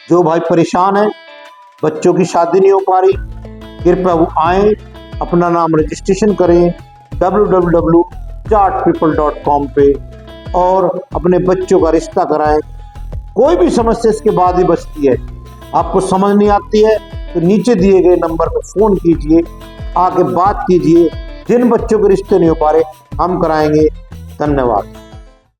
जो भाई परेशान है, बच्चों की शादी नहीं हो पा रही, कृपया वो आए, अपना नाम रजिस्ट्रेशन करें www.chartpeople.com पे और अपने बच्चों का रिश्ता कराएं। कोई भी समस्या इसके बाद ही बचती है। आपको समझ नहीं आती है तो नीचे दिए गए नंबर पर फोन कीजिए, आके बात कीजिए। जिन बच्चों के रिश्ते नहीं हो पा रहे हम कराएंगे। धन्यवाद।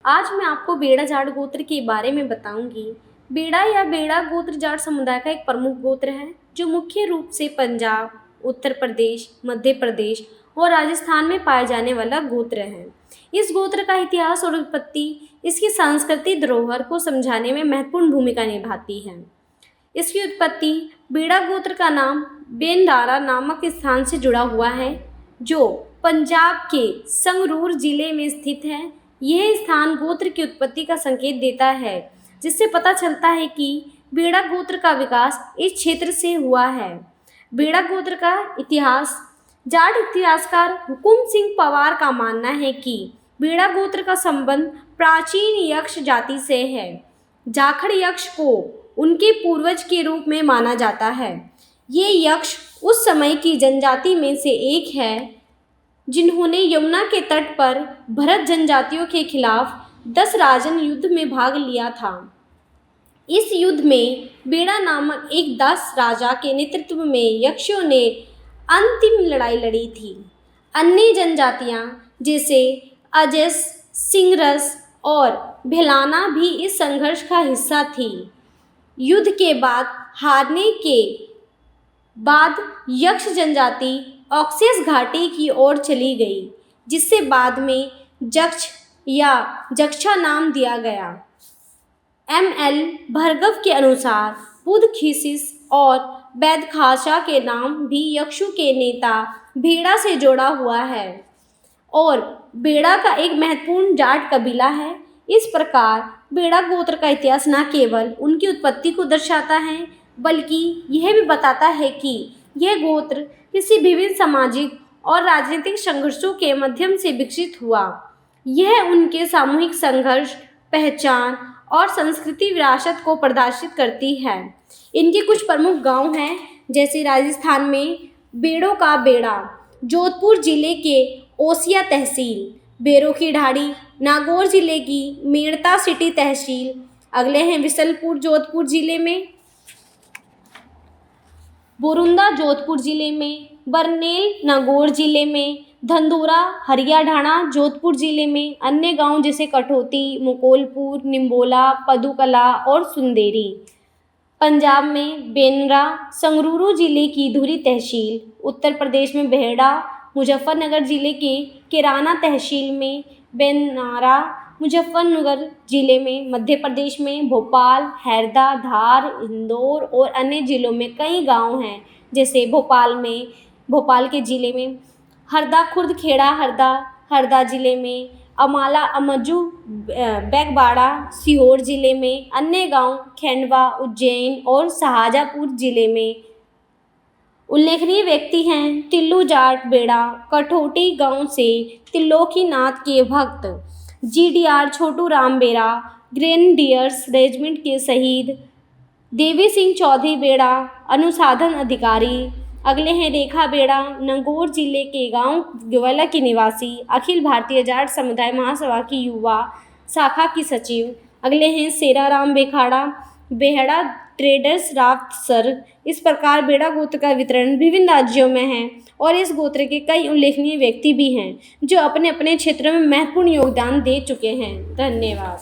आज मैं आपको बेड़ा जाट गोत्र के बारे में बताऊंगी। बेड़ा या बेड़ा गोत्र जाट समुदाय का एक प्रमुख गोत्र है जो मुख्य रूप से पंजाब, उत्तर प्रदेश, मध्य प्रदेश और राजस्थान में पाए जाने वाला गोत्र है। इस गोत्र का इतिहास और उत्पत्ति इसकी सांस्कृतिक धरोहर को समझाने में महत्वपूर्ण भूमिका निभाती है। इसकी उत्पत्ति बेड़ा गोत्र का नाम बेनदारा नामक स्थान से जुड़ा हुआ है जो पंजाब के संगरूर जिले में स्थित है। यह स्थान गोत्र की उत्पत्ति का संकेत देता है, जिससे पता चलता है कि बेड़ा गोत्र का विकास इस क्षेत्र से हुआ है। बेड़ा गोत्र का इतिहास। जाट इतिहासकार हुकुम सिंह पवार का मानना है कि बेड़ा गोत्र का संबंध प्राचीन यक्ष जाति से है। जाखड़ यक्ष को उनके पूर्वज के रूप में माना जाता है। ये यक्ष उस समय की जनजाति में से एक है जिन्होंने यमुना के तट पर भरत जनजातियों के खिलाफ 10 राजन युद्ध में भाग लिया था। इस युद्ध में बेड़ा नामक एक 10 राजा के नेतृत्व में यक्षों ने अंतिम लड़ाई लड़ी थी। अन्य जनजातियां जैसे अजस, सिंगरस और भेलाना भी इस संघर्ष का हिस्सा थी। युद्ध के बाद हारने के बाद यक्ष जनजाति ऑक्सेस घाटी की ओर चली गई, जिससे बाद में जक्ष या जक्षा नाम दिया गया। एम.एल. भार्गव के अनुसार पुदखिसिस और बैदखाशा के नाम भी यक्षों के नेता बेड़ा से जोड़ा हुआ है और बेड़ा का एक महत्वपूर्ण जाट कबीला है। इस प्रकार बेड़ा गोत्र का इतिहास न केवल उनकी उत्पत्ति को दर्शाता है बल्कि यह भी बताता है कि यह गोत्र किसी विभिन्न सामाजिक और राजनीतिक संघर्षों के माध्यम से विकसित हुआ। यह उनके सामूहिक संघर्ष, पहचान और संस्कृति विरासत को प्रदर्शित करती है। इनके कुछ प्रमुख गांव हैं, जैसे राजस्थान में बेड़ों का बेड़ा, जोधपुर जिले के ओसिया तहसील, बेरों की ढाड़ी नागौर जिले की मेड़ता सिटी तहसील। अगले हैं विसलपुर जोधपुर जिले में, बोरुंदा जोधपुर जिले में, बरनेल नागौर जिले में, धंधुरा हरियाढाणा जोधपुर जिले में। अन्य गांव जैसे कठौती, मुकोलपुर, निम्बोला, पदुकला और सुंदेरी। पंजाब में बेनरा संगरूर जिले की धुरी तहसील, उत्तर प्रदेश में बेहड़ा, मुजफ्फरनगर जिले के किराना तहसील में बेनारा, मुजफ्फरनगर जिले में, मध्य प्रदेश में भोपाल, हरदा, धार, इंदौर और अन्य जिलों में कई गांव हैं, जैसे भोपाल के जिले में हरदा खुर्द, खेड़ा हरदा, हरदा जिले में अमाला अमजू, बैगबाड़ा सीहोर जिले में। अन्य गांव खंडवा, उज्जैन और शाहजहाँपुर जिले में। उल्लेखनीय व्यक्ति हैं तिल्लू जाट बेड़ा कठौटी गांव से त्रिलोकीनाथ के भक्त, GDR छोटू राम बेड़ा ग्रेनेडियर्स रेजिमेंट के शहीद, देवी सिंह चौधरी बेड़ा अनुसंधान अधिकारी। अगले हैं रेखा बेड़ा नागौर जिले के गांव ग्वाला की निवासी, अखिल भारतीय जाट समुदाय महासभा की युवा शाखा की सचिव। अगले हैं सेराराम बेखाड़ा बेहड़ा ट्रेडर्स राफ्टसर। इस प्रकार बेड़ा गोत्र का वितरण विभिन्न राज्यों में है और इस गोत्र के कई उल्लेखनीय व्यक्ति भी हैं जो अपने अपने क्षेत्र में महत्वपूर्ण योगदान दे चुके हैं। धन्यवाद।